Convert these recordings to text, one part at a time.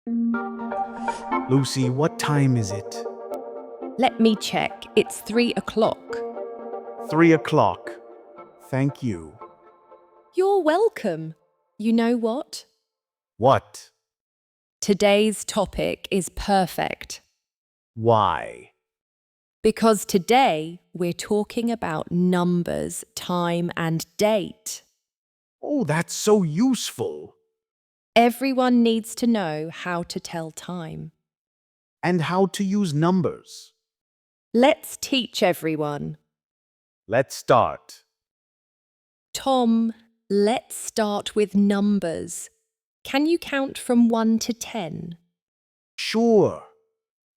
Lucy, what time is it? Let me check. It's 3 o'clock. 3 o'clock. Thank you. You're welcome. You know what? What? Today's topic is perfect Why? because today we're talking about numbers, time, and date. Oh, that's so useful. Everyone needs to know how to tell time. And how to use numbers. Let's teach everyone. Let's start. Tom, let's start with numbers. Can you count from 1 to 10? Sure.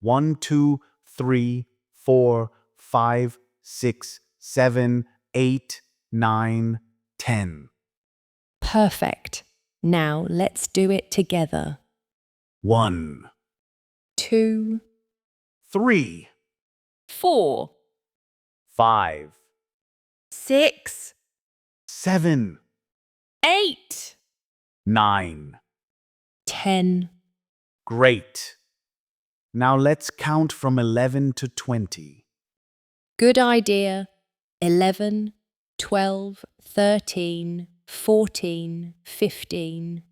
1, 2, 3, 4, 5, 6, 7, 8, 9, 10. Perfect. Now let's do it together. 1, 2, 3, 4, 5, 6, 7, 8, 9. 10. Great. Now let's count from 11 to 20. Good idea. 11, 12, 13, 14, 15.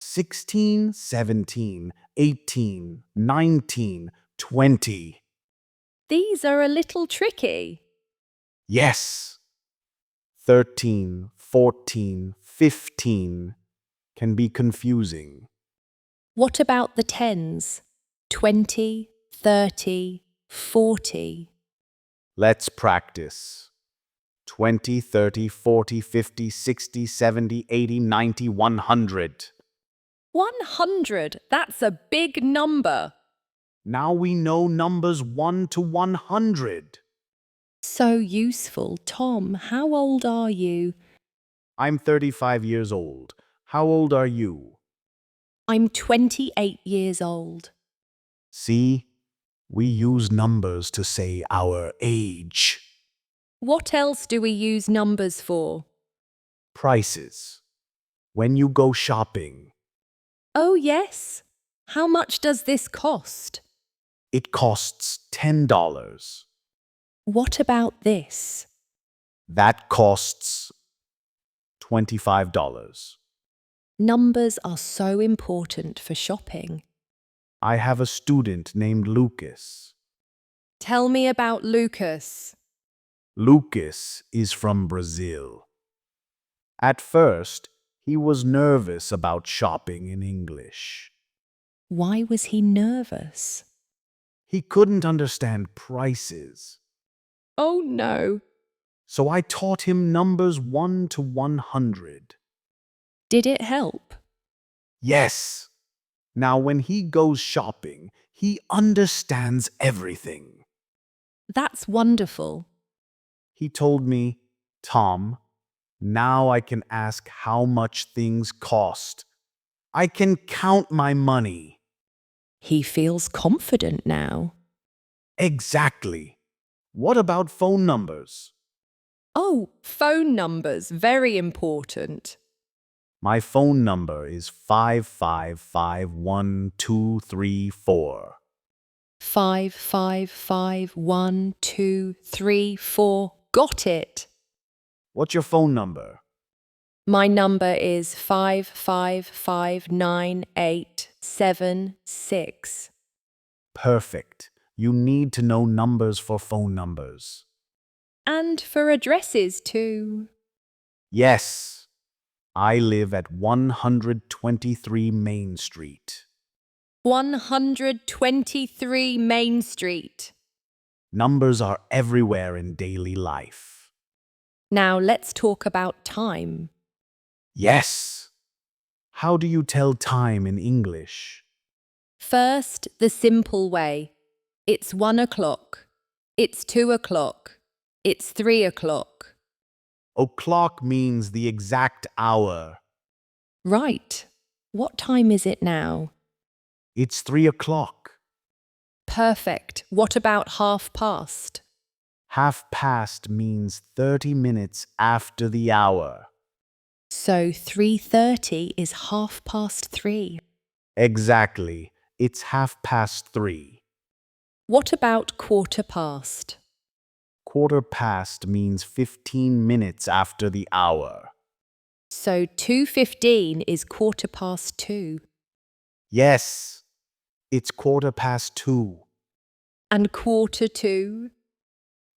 16, 17, 18, 19, 20. These are a little tricky. Yes. 13, 14, 15 can be confusing. What about the tens? 20, 30, 40. Let's practice. 20, 30, 40, 50, 60, 70, 80, 90, 100. 100. That's a big number. Now we know numbers 1 to 100. So useful. Tom, how old are you? I'm 35 years old. How old are you? I'm 28 years old. See, we use numbers to say our age. What else do we use numbers for? Prices. When you go shopping, Oh, yes. How much does this cost? it costs $10. What about this? That costs $25. Numbers are so important for shopping. I have a student named Lucas. Tell me about Lucas. Lucas is from Brazil. At first, he was nervous about shopping in English. Why was he nervous? He couldn't understand prices. Oh, no. So I taught him numbers 1 to 100. Did it help? Yes. Now when he goes shopping, he understands everything. That's wonderful. He told me, Tom, now I can ask how much things cost. I can count my money. He feels confident now. Exactly. What about phone numbers? Oh, phone numbers, very important. My phone number is 5551234. 5551234. Got it. What's your phone number? My number is 5559876. Perfect. You need to know numbers for phone numbers. And for addresses too. Yes. I live at 123 Main Street. 123 Main Street. Numbers are everywhere in daily life. Now let's talk about time. Yes. How do you tell time in English? First, the simple way. It's 1 o'clock. It's 2 o'clock. It's 3 o'clock. O'clock means the exact hour. Right. What time is it now? It's 3 o'clock. Perfect. What about half past? Half past means 30 minutes after the hour. So 3:30 is 3:30. Exactly. It's 3:30. What about quarter past? Quarter past means 15 minutes after the hour. So 2:15 is quarter past 2. Yes, it's 2:15. And quarter to?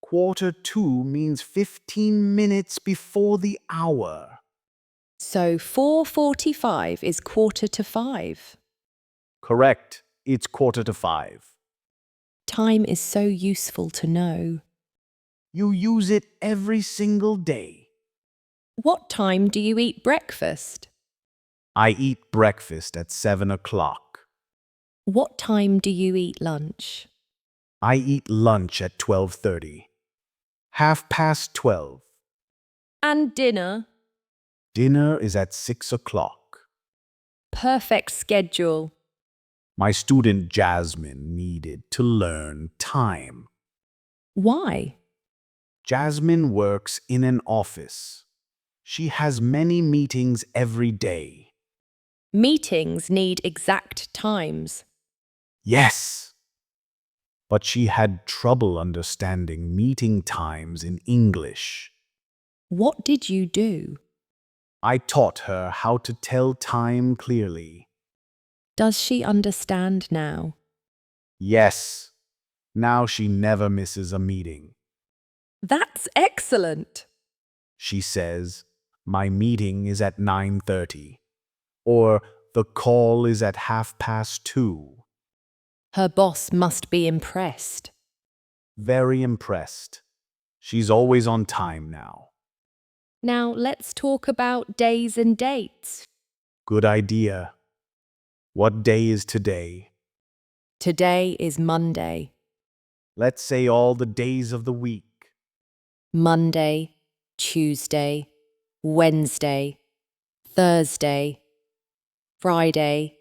2:45 means 15 minutes before the hour. So 4:45 is quarter to 5. Correct. It's 4:45. Time is so useful to know. You use it every single day. What time do you eat breakfast? I eat breakfast at 7 o'clock. What time do you eat lunch? I eat lunch at 12:30. 12:30. And dinner? Dinner is at 6 o'clock. Perfect schedule. My student Jasmine needed to learn time. Why? Jasmine works in an office. She has many meetings every day. Meetings need exact times. Yes. But she had trouble understanding meeting times in English. What did you do? I taught her how to tell time clearly. Does she understand now? Yes. Now she never misses a meeting. That's excellent. She says, "My meeting is at 9:30," or "The call is at 2:30." Her boss must be impressed. Very impressed. She's always on time now. Now let's talk about days and dates. Good idea. What day is today? Today is Monday. Let's say all the days of the week. Monday, Tuesday, Wednesday, Thursday, Friday,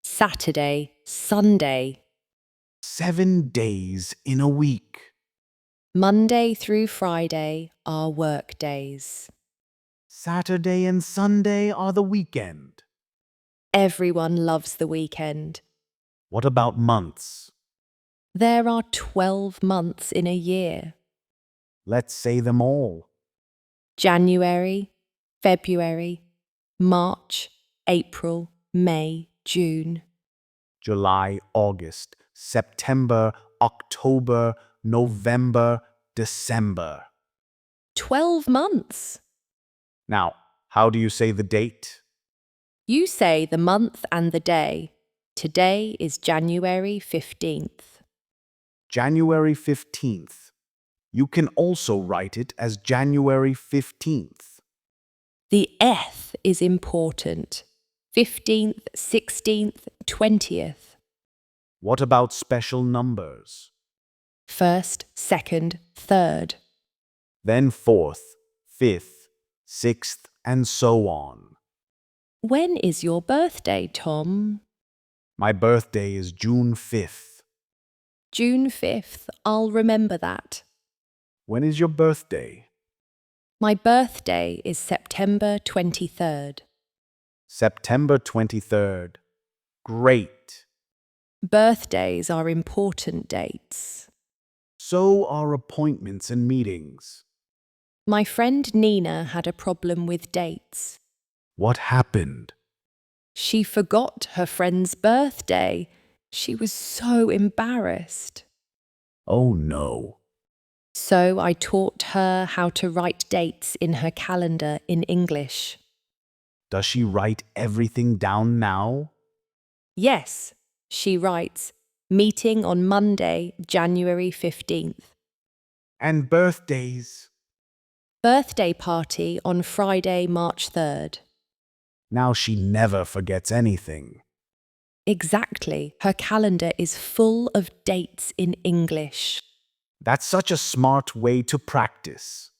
Saturday, Sunday. 7 days in a week. Monday through Friday are work days. Saturday and Sunday are the weekend. Everyone loves the weekend. What about months? There are 12 months in a year. Let's say them all. January, February, March, April, May, June. July, August, September, October, November, December. 12 months. Now, how do you say the date? You say the month and the day. Today is January 15th. January 15th. You can also write it as January 15th. The th is important. 15th, 16th, 20th. What about special numbers? First, second, third. Then 4th, 5th, 6th, and so on. When is your birthday, Tom? My birthday is June 5th. June 5th. I'll remember that. When is your birthday? My birthday is September 23rd. September 23rd. Great. Birthdays are important dates. So are appointments and meetings. My friend Nina had a problem with dates. What happened? She forgot her friend's birthday. She was so embarrassed. Oh no. So I taught her how to write dates in her calendar in English. Does she write everything down now? Yes, she writes, meeting on Monday, January 15th. And birthdays? Birthday party on Friday, March 3rd. Now she never forgets anything. Exactly. Her calendar is full of dates in English. That's such a smart way to practice.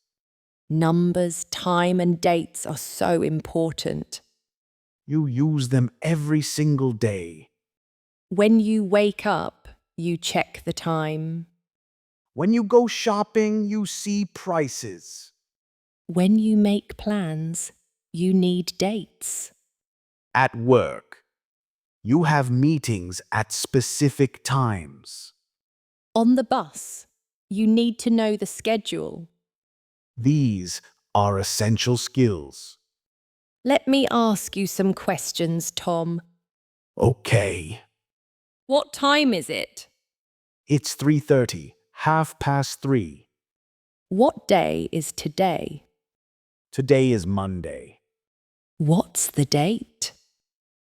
Numbers, time, and dates are so important. You use them every single day. When you wake up, you check the time. When you go shopping, you see prices. When you make plans, you need dates. At work, You have meetings at specific times. On the bus, you need to know the schedule. These are essential skills. Let me ask you some questions, Tom. Okay. What time is it? It's 3:30, 3:30. What day is today? Today is Monday. What's the date?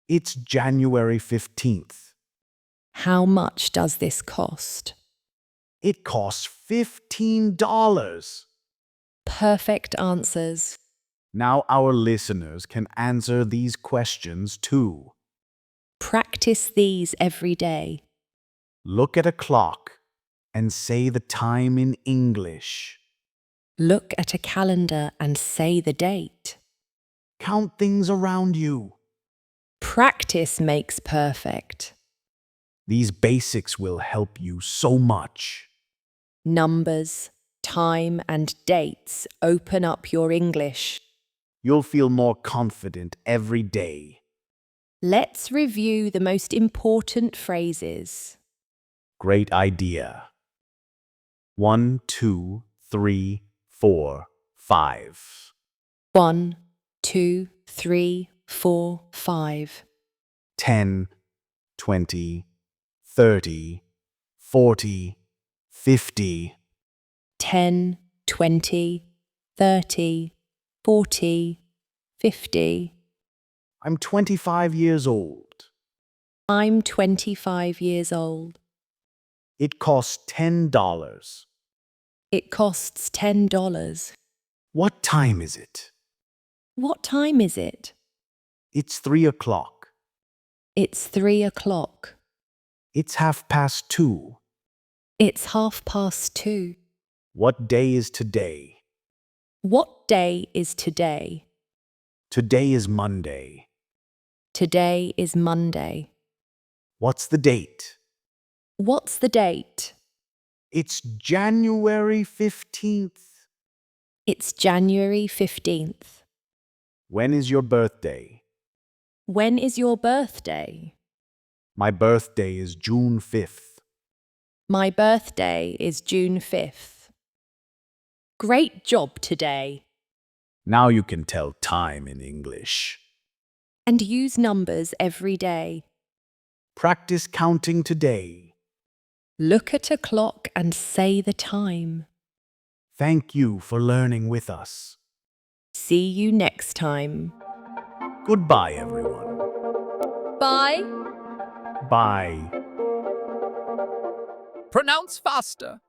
It's January 15th. How much does this cost? It costs $15. Perfect answers. Now our listeners can answer these questions too. Practice these every day. Look at a clock and say the time in English. Look at a calendar and say the date. Count things around you. Practice makes perfect. These basics will help you so much. Numbers, time, and dates open up your English. You'll feel more confident every day. Let's review the most important phrases. Great idea. 1, 2, 3, 4, 5. 1, 2, 3, 4, 5. 10, 20, 30, 40, 50. 10, 20, 30, 40, 50. I'm 25 years old. I'm 25 years old. It costs $10. It costs $10. What time is it? What time is it? It's 3 o'clock. It's 3 o'clock. It's 2:30. It's 2:30. What day is today? What day is today? Today is Monday. Today is Monday. What's the date? What's the date? It's January 15th. It's January 15th. When is your birthday? When is your birthday? My birthday is June 5th. My birthday is June 5th. Great job today. Now you can tell time in English. And use numbers every day. Practice counting today. Look at a clock and say the time. Thank you for learning with us. See you next time. Goodbye, everyone. Bye. Bye. Pronounce faster.